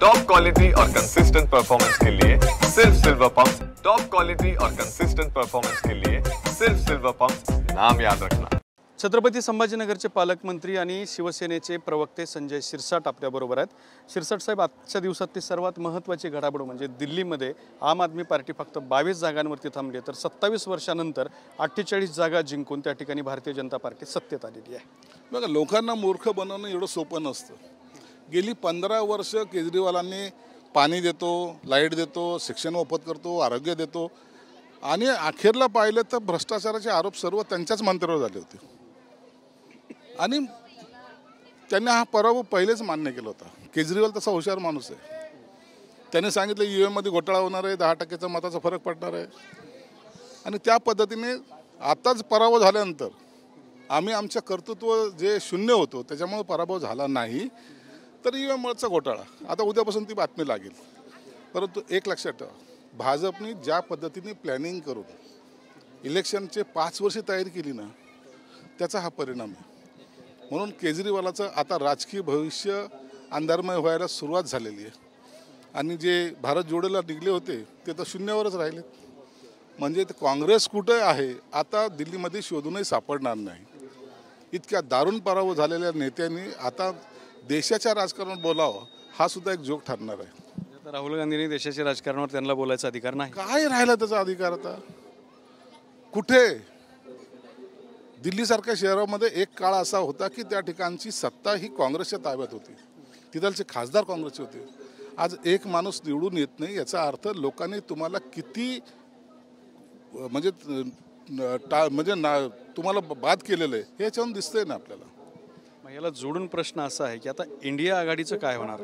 Top quality और consistent performance के लिए सिर्फ सिल्वर पंप। टॉप क्वालिटी और कंसिस्टेंट परफॉर्मेंस के लिए सिर्फ सिल्वर पंप, नाम याद रखना। छत्रपती संभाजीनगरचे पालकमंत्री आणि शिवसेनेचे प्रवक्ते संजय शिरसाट आपल्याबरोबर आहेत। शिरसाट साहेब, आजच्या दिवसातली सर्वात महत्त्वाची घडामोड म्हणजे दिल्लीमध्ये आम आदमी पार्टी फक्त 22 जागांवरती थांबली, तर 27 वर्षानंतर 48 जागा जिंकून त्या ठिकाणी भारतीय जनता पार्टी सत्तेत आलेली आहे। बघा, लोकांना मूर्ख बनवणं एवढं सोपं नसतं। गेली 15 वर्ष केजरीवालांनी पाणी देतो, लाईट देतो, शिक्षण मोफत करतो, आरोग्य देतो आणि अखेरला पाहिलं तर भ्रष्टाचाराचे आरोप सर्व त्यांच्याच मंत्र्यावर झाले होते आणि त्यांनी हा पराभव पहिलेच मान्य केला होता। केजरीवाल तसा हुशार माणूस आहे। त्याने सांगितलं EVM मध्ये घोटाळा होणार आहे, 10% मताचा फरक पडणार आहे आणि त्या पद्धतीने आताच पराभव झाल्यानंतर आम्ही आमच्या कर्तृत्व जे शून्य होतो त्याच्यामुळे पराभव झाला नाही, तर EVM मुळचा घोटाळा आता उद्यापासून ती बातमी लागेल। परंतु एक लक्षात ठेवा, भाजपने ज्या पद्धतीने प्लॅनिंग करून इलेक्शनचे 5 वर्ष तयारी केली ना, त्याचा हा परिणाम आहे। म्हणून केजरीवालाचं आता राजकीय भविष्य अंधारमय व्हायला सुरुवात झालेली आहे आणि जे भारत जोडोला निघले होते ते तर शून्यावरच राहिले। म्हणजे ते काँग्रेस कुठे आहे आता दिल्लीमध्ये शोधूनही सापडणार नाही। इतक्या दारुण पराभव झालेल्या नेत्यांनी आता देशाच्या राजकारणात बोलावं हा सुद्धा एक जोक ठरणार आहे। राहुल गांधींनी देशाच्या राजकारणावर त्यांना बोलायचा अधिकार नाही। काय राहिला त्याचा अधिकार आता? कुठे? दिल्लीसारख्या शहरामध्ये एक काळ असा होता की त्या ठिकाणची सत्ता ही काँग्रेसच्या ताब्यात होती, तिथलचे खासदार काँग्रेसचे होते। आज एक माणूस निवडून येत नाही याचा अर्थ लोकांनी तुम्हाला किती म्हणजे तुम्हाला बाद केलेलं आहे हे याच्यावरून दिसतंय ना आपल्याला। याला जोडून प्रश्न असा आहे की आता इंडिया आघाडीचं काय होणार?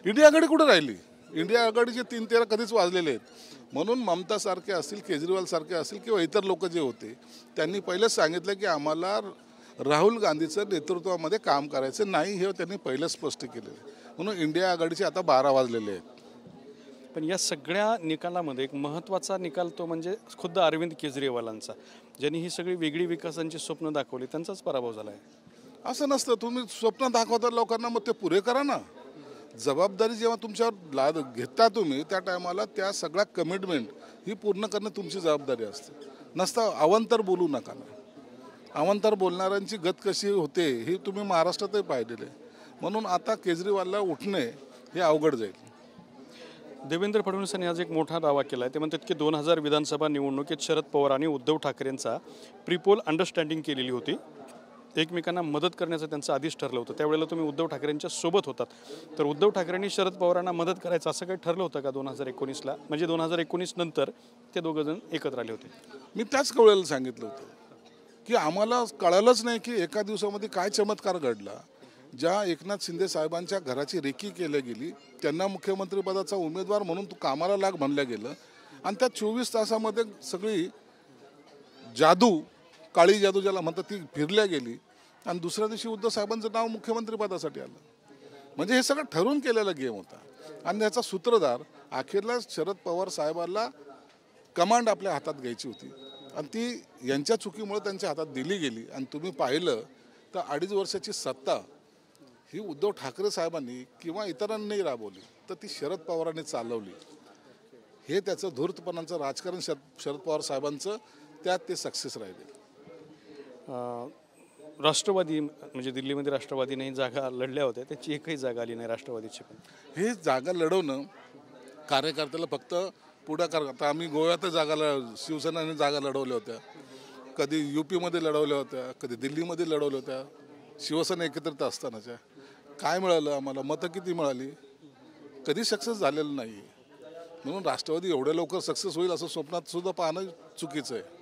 इंडिया आघाडी कुठे राहिली? इंडिया आघाडीचे 3-13 कधीच वाजलेले आहेत। म्हणून ममता सारखे असतील, केजरीवाल सारखे असतील किंवा इतर लोक जे होते त्यांनी पहिलेच सांगितलं की आम्हाला राहुल गांधीचं नेतृत्वामध्ये काम करायचं नाही, हे त्यांनी पहिलेच स्पष्ट केलेलं आहे। म्हणून इंडिया आघाडीचे आता 12 वाजलेले आहेत। पण या सगळ्या निकालामध्ये एक महत्त्वाचा निकाल तो म्हणजे खुद्द अरविंद केजरीवालांचा, ज्यांनी ही सगळी वेगळी विकासांची स्वप्न दाखवली, त्यांचाच पराभव झाला आहे। असं नसतं, तुम्ही स्वप्न दाखवता लोकांना मग ते पुरे करा ना। जबाबदारी जेव्हा तुमच्यावर घेता तुम्ही त्या टायमाला त्या सगळ्या कमिटमेंट ही पूर्ण करणं तुमची जबाबदारी असते। नसता अवंतर बोलू नका ना। अवंतर बोलणाऱ्यांची गत कशी होते हे तुम्ही महाराष्ट्रातही पाहिलेलं आहे। म्हणून आता केजरीवालला उठणे हे अवघड जाईल। देवेंद्र फडणवीसांनी आज एक मोठा दावा केला आहे। ते म्हणतात की 2000 विधानसभा निवडणुकीत शरद पवार आणि उद्धव ठाकरेंचा प्रीपोल अंडरस्टँडिंग केलेली होती, एकमेकांना मदत करण्याचं त्यांचं आधीच ठरलं होतं। त्यावेळेला तुम्ही उद्धव ठाकरेंच्या सोबत होतात, तर उद्धव ठाकरेंनी शरद पवारांना मदत करायचं असं काही ठरलं होतं का 2019ला? म्हणजे 2019 नंतर ते दोघं जण एकत्र आले होते। मी त्याच वेळेला सांगितलं होतं की आम्हाला कळलंच नाही की एका दिवसामध्ये काय चमत्कार घडला। ज्या एकनाथ शिंदे साहेबांच्या घराची रेकी केली गेली, त्यांना मुख्यमंत्रीपदाचा उमेदवार म्हणून तू कामाला लाग म्हणलं गेलं आणि त्या 24 तासामध्ये सगळी जादू, काळी जादू ज्याला म्हणतात ती फिरल्या गेली आणि दुसऱ्या दिवशी उद्धव साहेबांचं नाव मुख्यमंत्रीपदासाठी आलं। म्हणजे हे सगळं ठरवून केलेला गेम होता आणि त्याचा सूत्रधार अखेरला शरद पवार साहेबांना कमांड आपल्या हातात घ्यायची होती आणि ती यांच्या चुकीमुळे त्यांच्या हातात दिली गेली। आणि तुम्ही पाहिलं तर 2.5 वर्षाची सत्ता ही उद्धव ठाकरे साहेबांनी किंवा इतरांनी राबवली, तर ती शरद पवारांनी चालवली। हे त्याचं धूर्तपणाचं राजकारण शरद पवार साहेबांचं, त्यात ते सक्सेस राहिले। राष्ट्रवादी म्हणजे दिल्लीमध्ये राष्ट्रवादीने जागा लढल्या होत्या, त्याची एकही जागा आली नाही राष्ट्रवादीची। पण हे जागा लढवणं कार्यकर्त्याला फक्त पुढाकार। आता आम्ही गोव्यात शिवसेनेने जागा लढवल्या होत्या, कधी UPमध्ये लढवल्या होत्या, कधी दिल्लीमध्ये लढवल्या होत्या शिवसेना एकत्रित असतानाच्या। काय मिळालं आम्हाला? मतं किती मिळाली? कधी सक्सेस झालेलं नाही। म्हणून राष्ट्रवादी एवढ्या लवकर सक्सेस होईल असं स्वप्नात सुद्धा पाहणं चुकीचं आहे।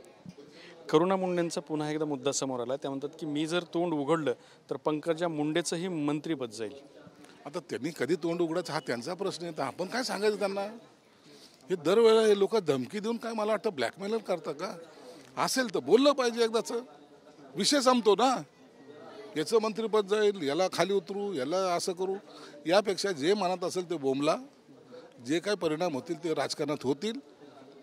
करुणा मुंडेंचा पुन्हा एकदा मुद्दा समोर आला। त्या म्हणतात की मी जर तोंड उघडलं तर पंकजा मुंडेचंही मंत्रीपद जाईल। आता त्यांनी कधी तोंड उघडायचं हा त्यांचा प्रश्न आहे, तर आपण काय सांगायचं त्यांना? हे दरवेळेला हे लोक धमकी देऊन काय मला वाटतं ब्लॅकमेल करतात का? असेल तर बोललं पाहिजे, एकदाचं विषय संपतो ना। याचं मंत्रीपद जाईल, याला खाली उतरू, याला असं करू, यापेक्षा जे मनात असेल ते बोंबला। जे काही परिणाम होतील ते राजकारणात होतील,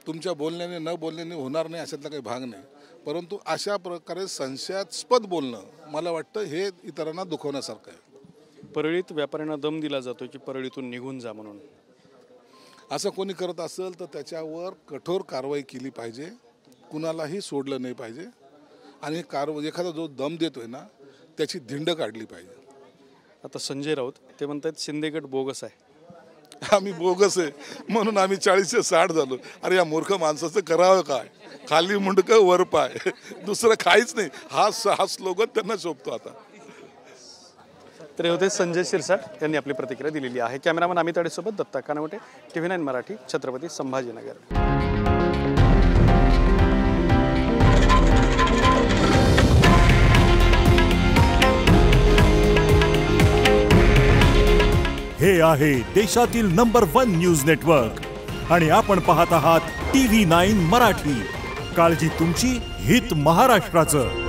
तुमच्या बोलण्याने न बोलण्याने होणार नाही अशातला काही भाग नाही। परंतु अशा प्रकारे संशयास्पद बोलणं मला वाटतं हे इतरांना दुखवण्यासारखं आहे। परळीत व्यापाऱ्यांना दम दिला जातो की परळीतून निघून जा म्हणून. असं कोणी करत असेल तर त्याच्यावर कठोर कारवाई केली पाहिजे, कुणालाही सोडलं नाही पाहिजे आणि एखादा जो दम देतोय ना त्याची धिंड काढली पाहिजे. आता संजय राऊत ते म्हणतात शिंदेगड बोगस आहे. आम्ही बोगस आहे म्हणून आम्ही 40 से 60 झालो. अरे या मूर्ख माणसाचं करावं काय? खाली मुंडकं वर पाय, दुसरं काहीच नाही. हा स्लोगन त्यांना शोभतो आता. तर हे होते संजय शिरसाट यांनी आपली प्रतिक्रिया दिलेली आहे. कॅमेरामन अमित अडेसोबत दत्ता कानवटे, TV9 मराठी, छत्रपती संभाजीनगर. हे आहे देशातील नंबर 1 न्यूज नेटवर्क आणि आपण पाहत आहात TV9 मराठी. काळजी तुमची, हित महाराष्ट्राचं.